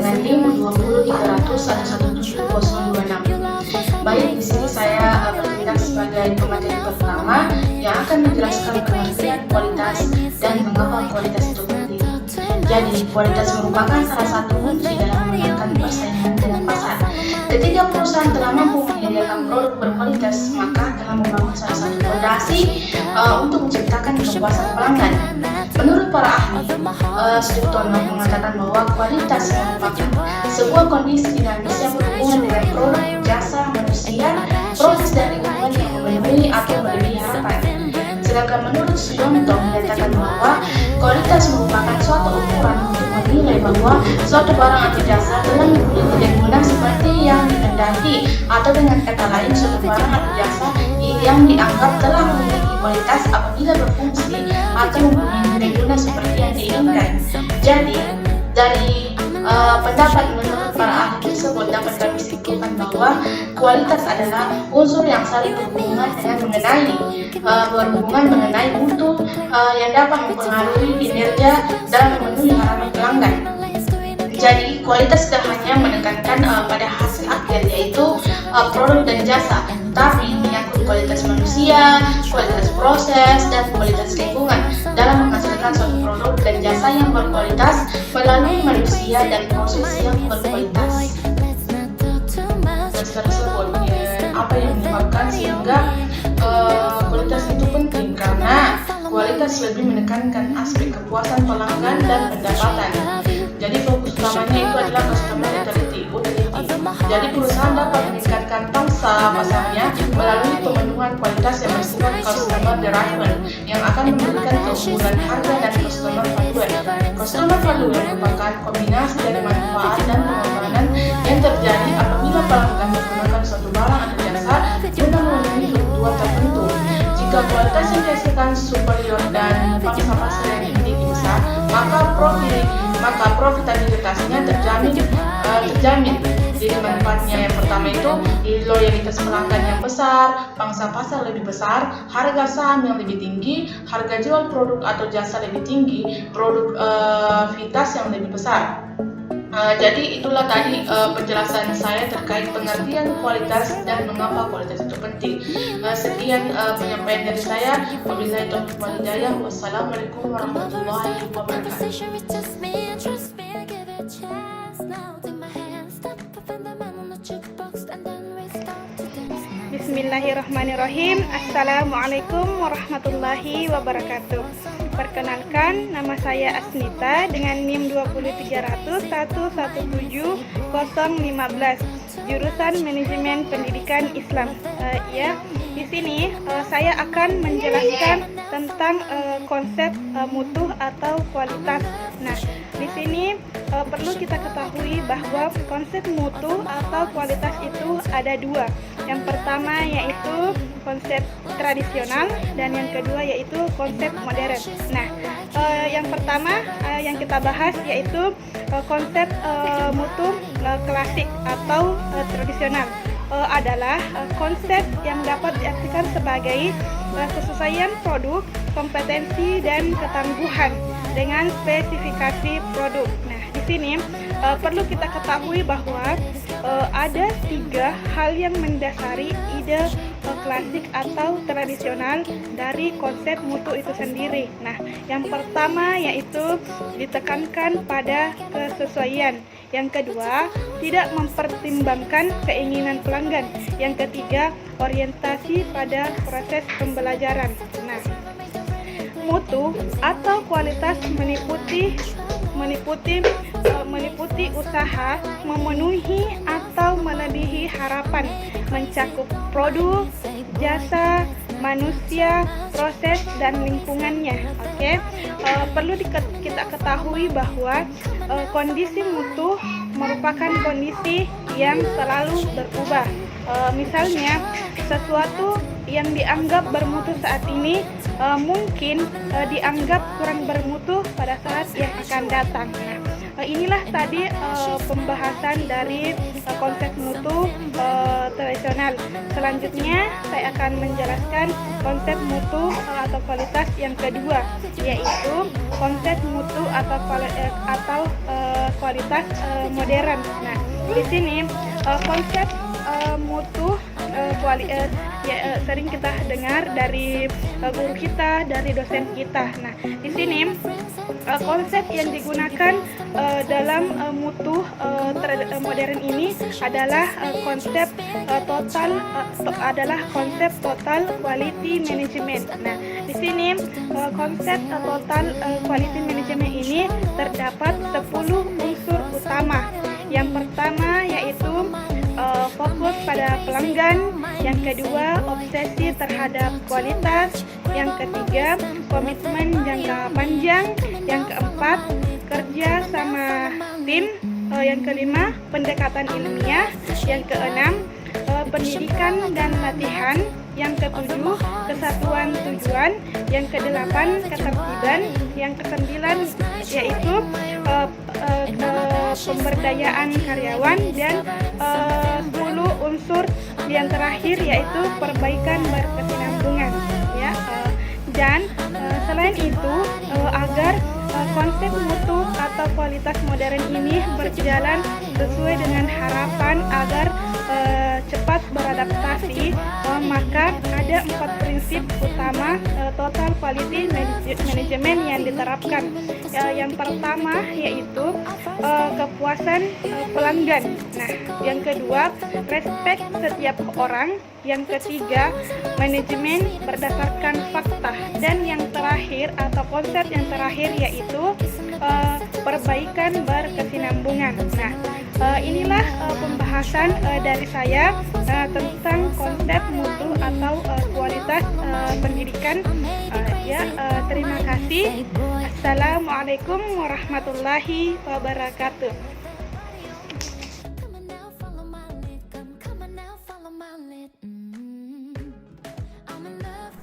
dengan NIM 20300117026. Baik, di sini saya bertindak sebagai pemateri pertama yang akan menjelaskan pengertian kualitas dan mengapa kualitas itu penting. Jadi, kualitas merupakan salah satu kunci dalam memenangkan persaingan dengan pasar. Ketika perusahaan telah mampu menyediakan produk berkualitas, maka telah membangun salah satu fondasi untuk menciptakan kepuasan pelanggan. Menurut para ahli, Sutono mengatakan bahwa kualitas merupakan sebuah kondisi dinamis yang berhubungan dengan produk, jasa, manusia, proses dan lingkungan yang memenuhi atau melebihi harapan. Sedangkan menurut Sutono menyatakan bahwa kualitas merupakan suatu ukuran untuk menilai bahwa suatu barang atau jasa telah memiliki daya guna seperti yang dikehendaki, atau dengan kata lain suatu barang atau jasa yang dianggap telah memiliki kualitas apabila berfungsi atau mempunyai daya guna seperti yang diinginkan. Jadi, dari pendapat menurut para ahli tersebut dapat kami simpulkan bahwa kualitas adalah unsur yang saling berhubungan mengenai mutu yang dapat mempengaruhi kinerja dan memenuhi harapan pelanggan. Jadi, kualitas tidak hanya menekankan pada hasil akhir, yaitu produk dan jasa, tapi menyangkut kualitas manusia, kualitas proses, dan kualitas lingkungan dalam menghasilkan suatu produk dan jasa yang berkualitas melalui manusia dan proses yang berkualitas. Tersebut apa yang menyebabkan sehingga kualitas itu penting, karena kualitas lebih menekankan aspek kepuasan pelanggan dan pendapatan. Jadi fokus utamanya itu adalah customer utility. Jadi perusahaan dapat meningkatkan pangsa pasarnya melalui pemenuhan kualitas yang bersifat customer driven yang akan memberikan keunggulan harga dan customer value. Customer value merupakan kombinasi dari manfaat dan pengorbanan yang terjadi apabila pelanggan menggunakan suatu barang atau jasa guna memenuhi kebutuhan tertentu. Jika kualitas yang dihasilkan superior dan pangsa pasar yang dimiliki besar, maka profitabilitasnya terjamin. Jadi manfaatnya yang pertama itu loyalitas pelanggan yang besar, pangsa pasar lebih besar, harga saham yang lebih tinggi, harga jual produk atau jasa lebih tinggi, produktivitas yang lebih besar. Jadi itulah tadi penjelasan saya terkait pengertian kualitas dan mengapa kualitas itu penting. Sekian penyampaian dari saya. Wabillahi taufiq wal hidayah. Wassalamualaikum warahmatullahi wabarakatuh. Bismillahirrahmanirrahim. Assalamualaikum warahmatullahi wabarakatuh. Perkenalkan, nama saya Asnita dengan NIM 20300117015, jurusan Manajemen Pendidikan Islam. Di sini saya akan menjelaskan tentang konsep mutu atau kualitas. Nah, di sini perlu kita ketahui bahwa konsep mutu atau kualitas itu ada dua. Yang pertama yaitu konsep tradisional dan yang kedua yaitu konsep modern. Nah, yang pertama yang kita bahas yaitu konsep mutu klasik atau tradisional. Adalah konsep yang dapat diartikan sebagai kesesuaian produk, kompetensi, dan ketangguhan dengan spesifikasi produk. Nah, di sini perlu kita ketahui bahwa ada tiga hal yang mendasari ide klasik atau tradisional dari konsep mutu itu sendiri. Nah, yang pertama yaitu ditekankan pada kesesuaian. Yang kedua, tidak mempertimbangkan keinginan pelanggan. Yang ketiga, orientasi pada proses pembelajaran. Nah, mutu atau kualitas meliputi usaha memenuhi atau melebihi harapan, mencakup produk, jasa, manusia, proses, dan lingkungannya. Perlu kita ketahui bahwa kondisi mutu merupakan kondisi yang selalu berubah. Misalnya, sesuatu yang dianggap bermutu saat ini mungkin dianggap kurang bermutu pada saat yang akan datang. Inilah tadi pembahasan dari konsep mutu tradisional. Selanjutnya saya akan menjelaskan konsep mutu atau kualitas yang kedua, yaitu konsep mutu atau kualitas modern. Nah, di sini konsep mutu sering kita dengar dari guru kita, dari dosen kita. Nah, di sini konsep yang digunakan dalam mutu modern ini adalah konsep total quality management. Nah, di sini konsep total quality management ini terdapat 10 unsur utama. Yang pertama yaitu fokus pada pelanggan, yang kedua obsesi terhadap kualitas, yang ketiga komitmen jangka panjang, yang keempat kerja sama tim, yang kelima pendekatan ilmiah, yang keenam pendidikan dan latihan, yang ketujuh kesatuan tujuan, yang kedelapan ketertiban, yang kesembilan yaitu pemberdayaan karyawan, dan 10 unsur yang terakhir yaitu perbaikan berkesinambungan ya. Dan selain itu agar konsep mutu atau kualitas modern ini berjalan sesuai dengan harapan agar cepat beradaptasi, maka ada 4 prinsip utama total quality management yang diterapkan. Yang pertama yaitu kepuasan pelanggan. Nah, yang kedua respect setiap orang. Yang ketiga manajemen berdasarkan fakta. Dan yang terakhir atau konsep yang terakhir yaitu perbaikan berkesinambungan. Nah, inilah pembahasan dari saya tentang konsep mutu atau kualitas pendidikan. Terima kasih. Assalamualaikum warahmatullahi wabarakatuh.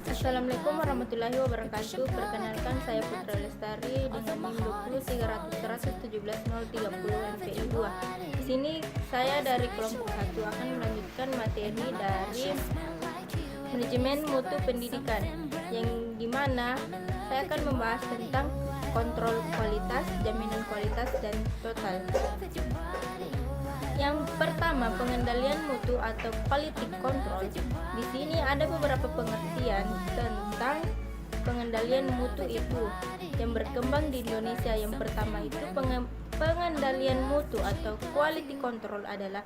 Assalamualaikum warahmatullahi wabarakatuh. Perkenalkan, saya Putra Lestari dengan NIM 2030117030 MPI 2. Di sini saya dari kelompok 1 akan melanjutkan materi dari manajemen mutu pendidikan, yang dimana saya akan membahas tentang kontrol kualitas, jaminan kualitas, dan total. Yang pertama, pengendalian mutu atau quality control. Di sini ada beberapa pengertian tentang pengendalian mutu itu yang berkembang di Indonesia. Yang pertama itu pengendalian mutu atau quality control adalah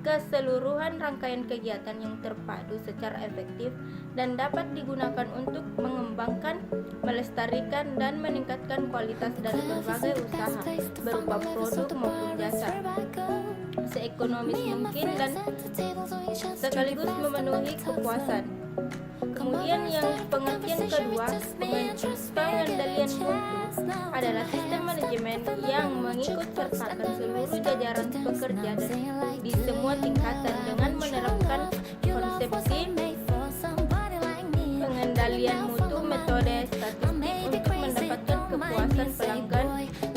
keseluruhan rangkaian kegiatan yang terpadu secara efektif dan dapat digunakan untuk mengembangkan, melestarikan, dan meningkatkan kualitas dari berbagai usaha berupa produk maupun jasa seekonomis mungkin dan sekaligus memenuhi kepuasan. Kemudian yang pengertian kedua, pengendalian mutu adalah sistem manajemen yang mengikut sertakan seluruh jajaran pekerja di semua tingkatan dengan menerapkan konsepsi pengendalian mutu, metode statistik untuk mendapatkan kepuasan pelanggan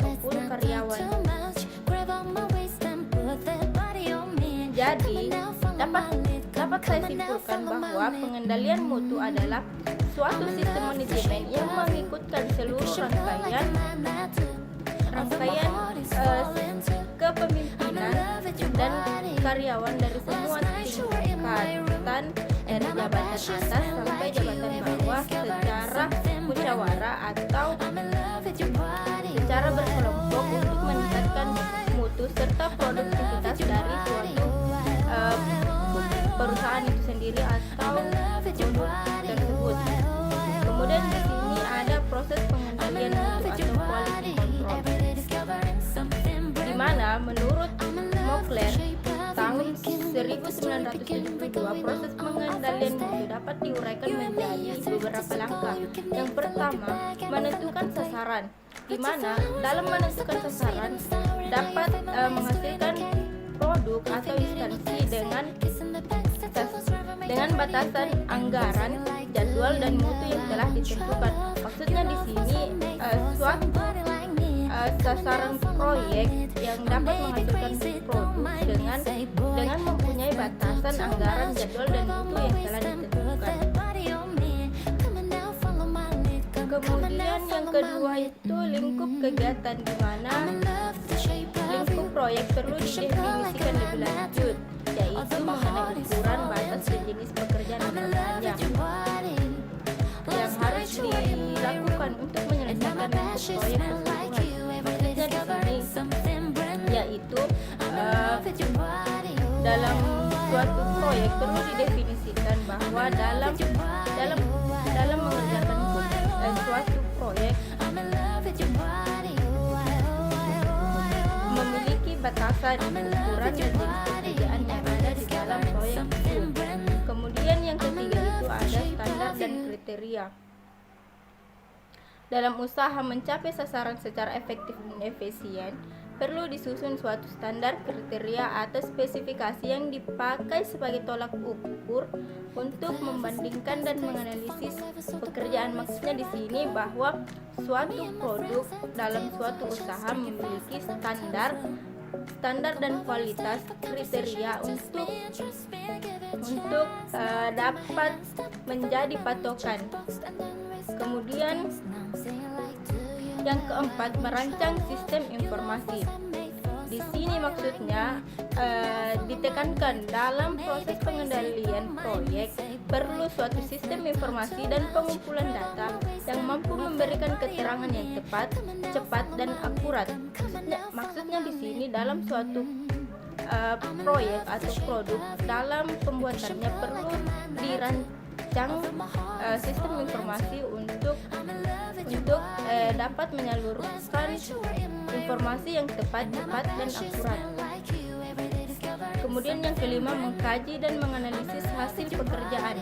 maupun karyawan. Jadi, dapat saya simpulkan bahwa pengendalian mutu adalah suatu sistem manajemen yang mengikutkan seluruh rangkaian kepemimpinan dan karyawan dari semua tingkatan dari jabatan atas sampai jabatan bawah secara musyawarah atau secara berkelompok untuk meningkatkan mutu serta produktivitas dari suatu perusahaan itu sendiri atau produk tersebut. Kemudian di sini ada proses pengendalian mutu atau quality control, di mana menurut Mokler tahun 1972 proses pengendalian mutu dapat diuraikan menjadi beberapa langkah. Yang pertama, menentukan sasaran, di mana dalam menentukan sasaran dapat menghasilkan produk atau instansi dengan batasan anggaran, jadwal, dan mutu yang telah ditentukan. Maksudnya di sini suatu sasaran proyek yang dapat menghasilkan produk dengan mempunyai batasan anggaran, jadwal, dan mutu yang telah ditentukan. Kemudian yang kedua itu lingkup kegiatan, di mana lingkup proyek perlu didefinisikan lebih lanjut, yaitu mengenai ukuran, batas, dan jenis pekerjaan dan programnya yang harus dilakukan untuk menyelesaikan lingkup proyek keseluruhan. Maksudnya di sini yaitu dalam suatu proyek perlu didefinisikan bahwa dalam mengerjakan suatu proyek memiliki batasan, ukuran, dan jenis pekerjaan yang ada di dalam proyek itu. Kemudian yang ketiga itu ada standar dan kriteria. Dalam usaha mencapai sasaran secara efektif dan efisien, perlu disusun suatu standar, kriteria, atau spesifikasi yang dipakai sebagai tolak ukur untuk membandingkan dan menganalisis pekerjaan. Maksudnya di sini bahwa suatu produk dalam suatu usaha memiliki standar dan kualitas kriteria untuk dapat menjadi patokan. Kemudian yang keempat, merancang sistem informasi. Di sini maksudnya ditekankan dalam proses pengendalian proyek perlu suatu sistem informasi dan pengumpulan data yang mampu memberikan keterangan yang tepat, cepat, dan akurat. Maksudnya di sini dalam suatu proyek atau produk, dalam pembuatannya perlu dirancang sistem informasi untuk dapat menyalurkan informasi yang tepat, cepat, dan akurat. Kemudian yang kelima, mengkaji dan menganalisis hasil pekerjaan.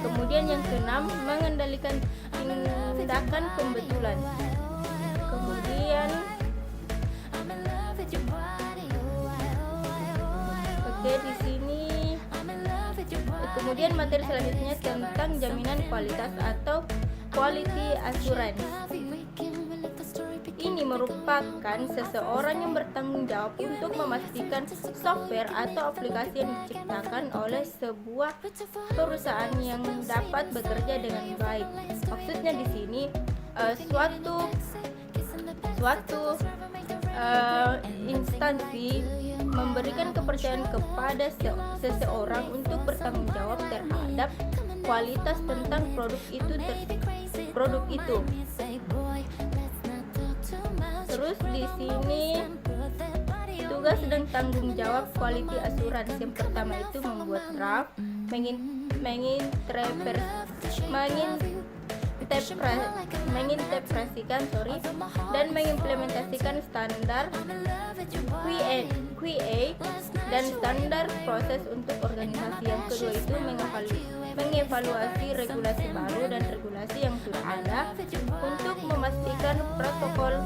Kemudian yang keenam, mengendalikan tindakan pembetulan. Kemudian di sini kemudian materi selanjutnya tentang jaminan kualitas atau quality assurance. Ini merupakan seseorang yang bertanggung jawab untuk memastikan software atau aplikasi yang diciptakan oleh sebuah perusahaan yang dapat bekerja dengan baik. Maksudnya di sini suatu instansi memberikan kepercayaan kepada seseorang untuk bertanggung jawab terhadap kualitas tentang produk itu. Terus di sini tugas dan tanggung jawab quality assurance. Yang pertama itu membuat draft, mengintegrasikan dan mengimplementasikan standar QA dan standar proses untuk organisasi. Yang kedua itu mengevaluasi regulasi baru dan regulasi yang sudah ada untuk memastikan protokol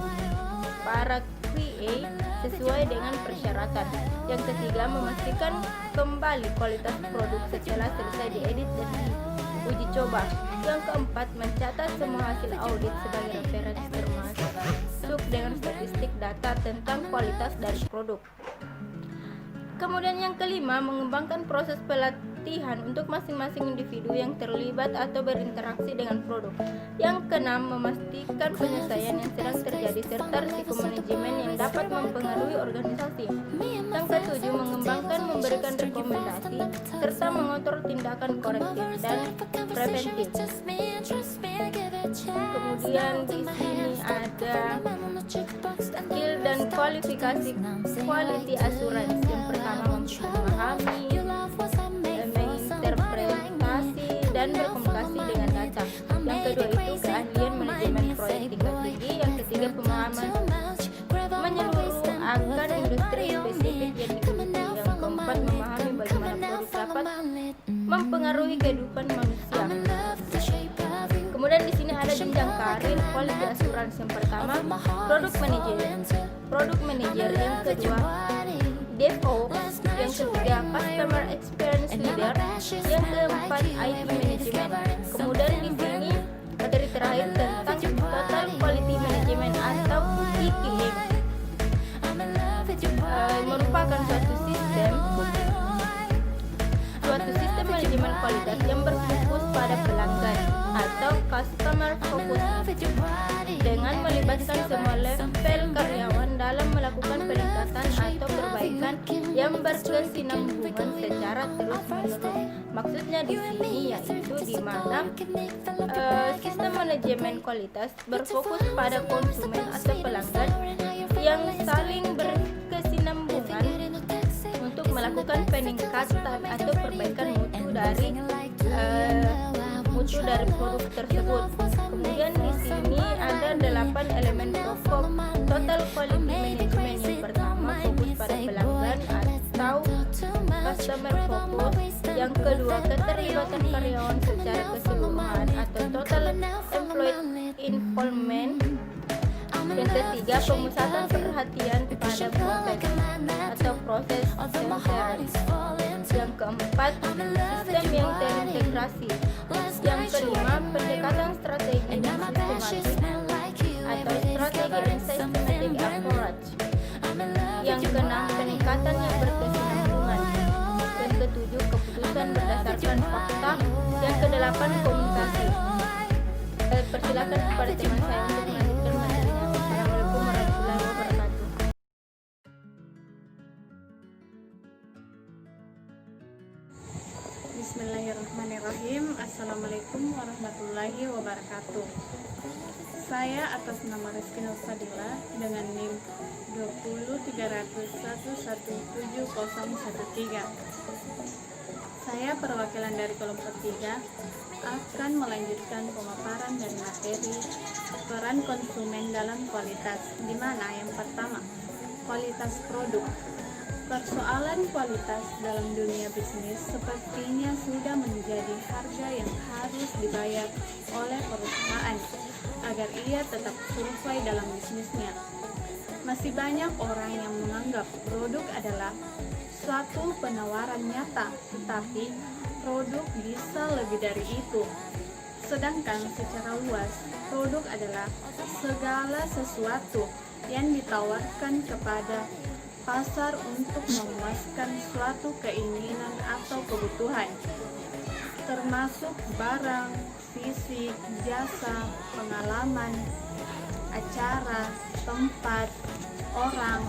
para QA sesuai dengan persyaratan. Yang ketiga, memastikan kembali kualitas produk setelah selesai diedit dan uji coba. Yang keempat, mencatat semua hasil audit sebagai referensi termasuk dengan statistik data tentang kualitas dari produk. Kemudian yang kelima, mengembangkan proses pelatihan untuk masing-masing individu yang terlibat atau berinteraksi dengan produk. Yang keenam, memastikan penyelesaian yang sedang terjadi serta risiko manajemen yang dapat mempengaruhi organisasi. Yang ketujuh, mengembangkan, memberikan rekomendasi serta mengontrol tindakan korektif dan preventif. Kemudian di sini ada skill dan kualifikasi quality assurance. Yang pertama, memahami, menginterpretasi, dan berkomunikasi dengan data. Yang kedua itu keahlian manajemen proyek tingkat tinggi. Yang ketiga, pemahaman menyeluruh akan industri spesifik yang digeluti. Yang keempat, memahami bagaimana produk dapat mempengaruhi kehidupan manusia. Kemudian di sini ada jenjang karir quality assurance. Yang pertama, product manager. Yang kedua, DevOps. Yang ketiga, customer experience leader. Yang keempat, IT management. Kemudian di sini materi terakhir tentang total quality management atau TQM. Merupakan suatu sistem manajemen kualitas yang berfokus pada pelanggan atau customer focus dengan melibatkan semua level karyawan dalam melakukan peningkatan atau perbaikan yang berkesinambungan secara terus-menerus. Maksudnya di sini yaitu di mana sistem manajemen kualitas berfokus pada konsumen atau pelanggan yang saling berkesinambungan untuk melakukan peningkatan atau perbaikan mutu dari produk tersebut. Kemudian di sini ada 8 elemen pokok total quality management. Yang pertama, fokus pada pelanggan atau customer focus. Yang kedua, keterlibatan karyawan secara keseluruhan atau total employee involvement. Yang ketiga, pemusatan perhatian pada proses atau proses centered. Yang keempat, sistem yang terintegrasi. Yang kelima, pendekatan strategi dan sistematik atau strategi and systematic approach. Yang keenam, peningkatan yang berkesinambungan. Yang ketujuh, keputusan berdasarkan fakta. Yang kedelapan, komunikasi. Persilakan kepada teman saya untuk melanjutkan materinya. Assalamualaikum warahmatullahi wabarakatuh. Bismillahirrahmanirrahim. Assalamualaikum warahmatullahi wabarakatuh. Saya atas nama Rizky Nursadila dengan NIM 20300117013. Saya perwakilan dari kelompok 3 akan melanjutkan pemaparan dan materi peran konsumen dalam kualitas, di mana yang pertama, kualitas produk. Persoalan kualitas dalam dunia bisnis sepertinya sudah menjadi harga yang harus dibayar oleh perusahaan agar ia tetap survive dalam bisnisnya. Masih banyak orang yang menganggap produk adalah suatu penawaran nyata, tetapi produk bisa lebih dari itu. Sedangkan secara luas, produk adalah segala sesuatu yang ditawarkan kepada pasar untuk memuaskan suatu keinginan atau kebutuhan, termasuk barang, fisik, jasa, pengalaman, acara, tempat, orang,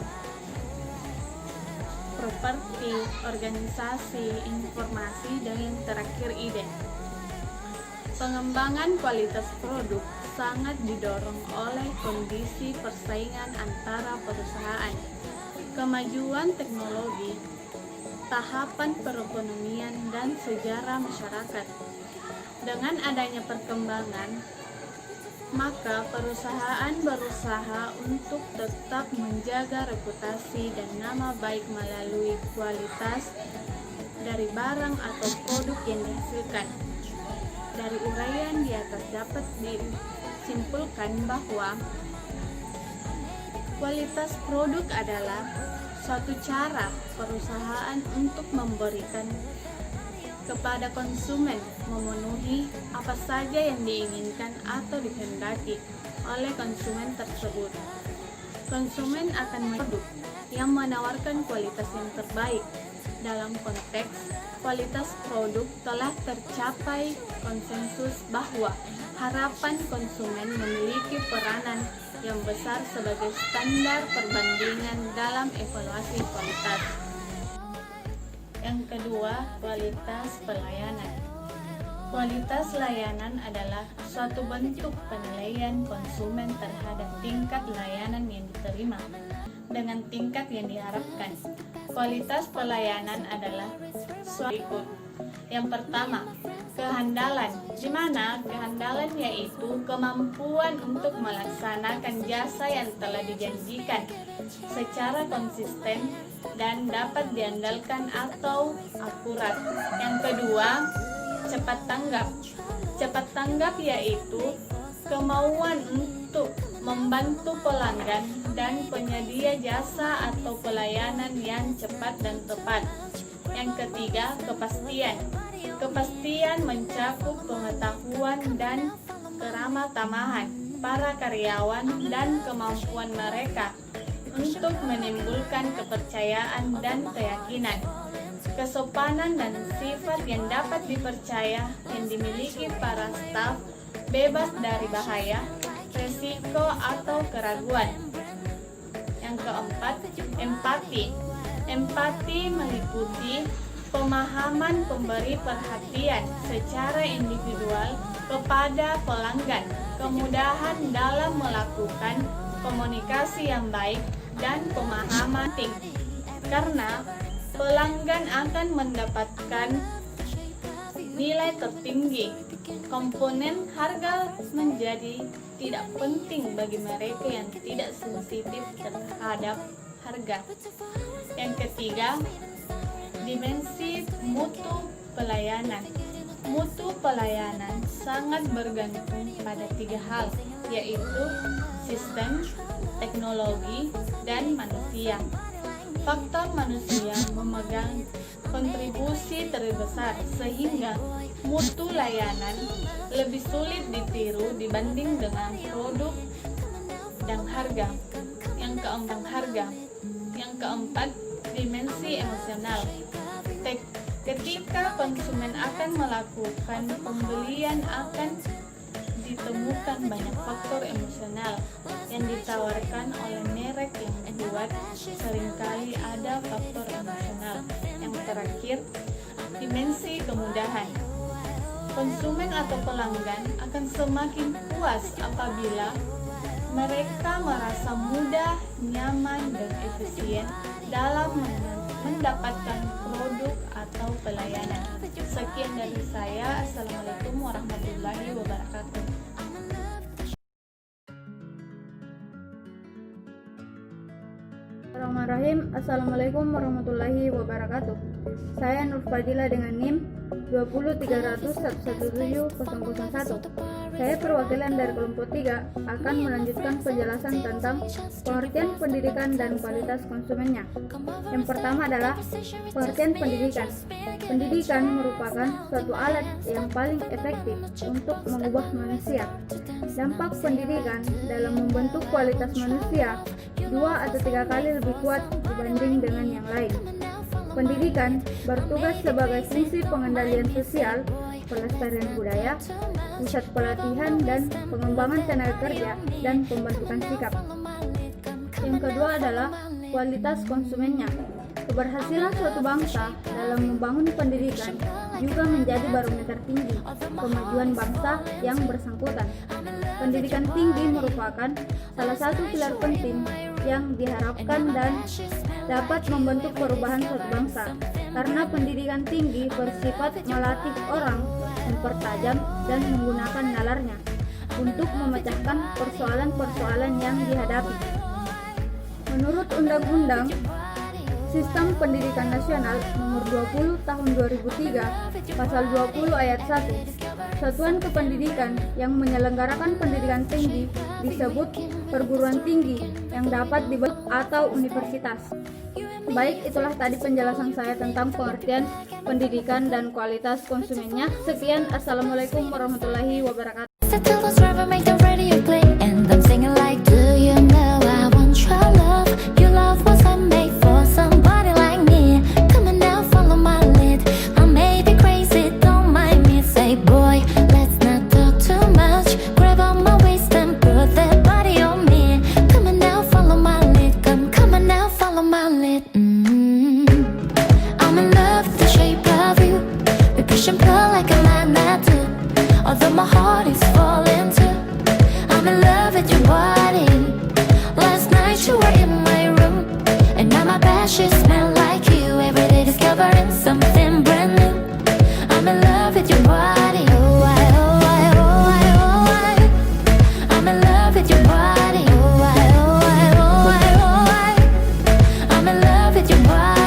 properti, organisasi, informasi, dan yang terakhir ide. Pengembangan kualitas produk sangat didorong oleh kondisi persaingan antara perusahaan, kemajuan teknologi, tahapan perekonomian, dan sejarah masyarakat. Dengan adanya perkembangan, maka perusahaan berusaha untuk tetap menjaga reputasi dan nama baik melalui kualitas dari barang atau produk yang dihasilkan. Dari uraian di atas dapat disimpulkan bahwa kualitas produk adalah suatu cara perusahaan untuk memberikan kepada konsumen memenuhi apa saja yang diinginkan atau dikehendaki oleh konsumen tersebut. Konsumen akan produk yang menawarkan kualitas yang terbaik. Dalam konteks kualitas produk telah tercapai konsensus bahwa harapan konsumen memiliki peranan yang besar sebagai standar perbandingan dalam evaluasi kualitas. Yang kedua, kualitas pelayanan. Kualitas layanan adalah suatu bentuk penilaian konsumen terhadap tingkat layanan yang diterima dengan tingkat yang diharapkan. Kualitas pelayanan adalah suatu. Yang pertama, kehandalan, di mana kehandalan yaitu kemampuan untuk melaksanakan jasa yang telah dijanjikan secara konsisten dan dapat diandalkan atau akurat. Yang kedua, cepat tanggap. Cepat tanggap yaitu kemauan untuk membantu pelanggan dan penyedia jasa atau pelayanan yang cepat dan tepat. Yang ketiga, kepastian. Kepastian mencakup pengetahuan dan keramah tamahan para karyawan dan kemampuan mereka untuk menimbulkan kepercayaan dan keyakinan. Kesopanan dan sifat yang dapat dipercaya yang dimiliki para staf bebas dari bahaya, resiko, atau keraguan. Yang keempat, empati. Empati meliputi pemahaman pemberi perhatian secara individual kepada pelanggan, kemudahan dalam melakukan komunikasi yang baik, dan pemahaman tinggi. Karena pelanggan akan mendapatkan nilai tertinggi. Komponen harga menjadi tidak penting bagi mereka yang tidak sensitif terhadap harga. Yang ketiga, dimensi mutu pelayanan. Mutu pelayanan sangat bergantung pada 3 hal, yaitu sistem, teknologi, dan manusia. Faktor manusia memegang kontribusi terbesar sehingga mutu layanan lebih sulit ditiru dibanding dengan produk dan harga. Yang keempat, dimensi emosional. Ketika konsumen akan melakukan pembelian akan ditemukan banyak faktor emosional yang ditawarkan oleh merek yang kuat. Seringkali ada faktor emosional. Yang terakhir, dimensi kemudahan. Konsumen atau pelanggan akan semakin puas apabila mereka merasa mudah, nyaman, dan efisien dalam mendapatkan produk atau pelayanan. Sekian dari saya. Assalamualaikum warahmatullahi wabarakatuh. Bismillahirrahmanirrahim. Assalamualaikum warahmatullahi wabarakatuh. Saya Nur Fadila dengan NIM 20300117001. Saya perwakilan dari kelompok 3 akan melanjutkan penjelasan tentang pengertian pendidikan dan kualitas konsumennya. Yang pertama adalah pengertian pendidikan. Pendidikan merupakan suatu alat yang paling efektif untuk mengubah manusia. Dampak pendidikan dalam membentuk kualitas manusia 2 atau 3 kali lebih kuat dibanding dengan yang lain. Pendidikan bertugas sebagai fungsi pengendalian sosial, pelestarian budaya, pusat pelatihan dan pengembangan tenaga kerja, dan pembentukan sikap. Yang kedua adalah kualitas konsumennya. Keberhasilan suatu bangsa dalam membangun pendidikan juga menjadi barometer tinggi kemajuan bangsa yang bersangkutan. Pendidikan tinggi merupakan salah satu pilar penting yang diharapkan dan dapat membentuk perubahan suatu bangsa, karena pendidikan tinggi bersifat melatih orang mempertajam dan menggunakan nalarnya untuk memecahkan persoalan-persoalan yang dihadapi. Menurut Undang-Undang Sistem Pendidikan Nasional Nomor 20 Tahun 2003 Pasal 20 Ayat 1, satuan kependidikan yang menyelenggarakan pendidikan tinggi disebut perguruan tinggi yang dapat dibentuk atau universitas. Baik, itulah tadi penjelasan saya tentang pengertian pendidikan dan kualitas konsumennya. Sekian, Assalamualaikum warahmatullahi wabarakatuh. Although my heart is falling too, I'm in love with your body. Last night you were in my room, and now my bed sheets smell like you. Every day discovering something brand new. I'm in love with your body. Oh I, oh I, oh I, oh I. I'm in love with your body. Oh I, oh I, oh I, oh I. I'm in love with your body.